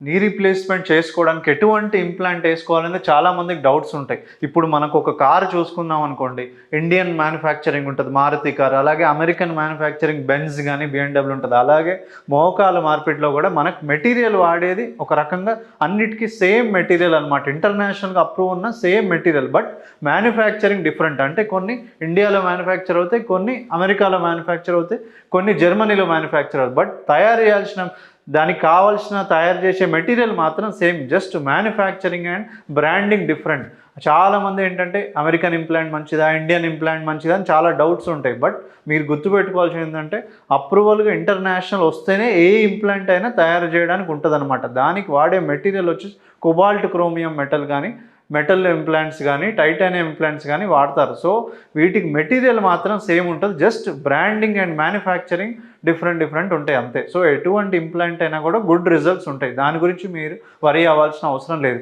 Knee replacement చేసుకోవడానికి ఎటువంటి implant ఏసుకోవాలనేది చాలా మందికి డౌట్స్ ఉంటాయి. ఇప్పుడు మనకు ఒక కార్ చూసుకున్నాం అనుకోండి, ఇండియన్ మ్యానుఫ్యాక్చరింగ్ ఉంటది మారుతి కార్. అలాగే అమెరికన్ మ్యానుఫ్యాక్చరింగ్ బెంజ్ గాని, బిఎండబ్ల్యూ ఉంటది. అలాగే మోకాల మార్పిడిలో కూడా మనకు మెటీరియల్ వాడేది ఒక రకంగా అన్నిటికి సేమ్ మెటీరియల్ అనమాట. ఇంటర్నేషనల్‌గా అప్రూవ్ ఉన్న same material. But manufacturing different. అంటే కొన్ని ఇండియాలో మ్యానుఫ్యాక్చర్ అవుతాయి, కొన్ని అమెరికాలో మ్యానుఫ్యాక్చర్ అవుతాయి, కొన్ని జర్మనీలో మ్యానుఫ్యాక్చర్ అవుతాయి. బట్ తయారు చేయాల్సిన దానికి కావాల్సిన తయారు చేసే మెటీరియల్ మాత్రం same. Just manufacturing and branding different. చాలామంది ఏంటంటే అమెరికన్ ఇంప్లాంట్ మంచిదా, ఇండియన్ ఇంప్లాంట్ మంచిదా అని చాలా డౌట్స్ ఉంటాయి. బట్ మీరు గుర్తుపెట్టుకోవాల్సింది ఏంటంటే అప్రూవల్గా ఇంటర్నేషనల్ వస్తేనే ఏ ఇంప్లాంట్ అయినా తయారు చేయడానికి ఉంటుందన్నమాట. దానికి వాడే మెటీరియల్ వచ్చి కొబాల్ట్ క్రోమియం మెటల్ కానీ, మెటల్ ఇంప్లాంట్స్ కానీ, టైటానియం ఇంప్లాంట్స్ కానీ వాడతారు. సో వీటికి మెటీరియల్ మాత్రం సేమ్ ఉంటుంది. Just branding and manufacturing different ఉంటాయి అంతే. సో ఎటువంటి ఇంప్లాంట్ అయినా కూడా గుడ్ రిజల్ట్స్ ఉంటాయి. దాని గురించి మీరు వరీ అవ్వాల్సిన అవసరం లేదు.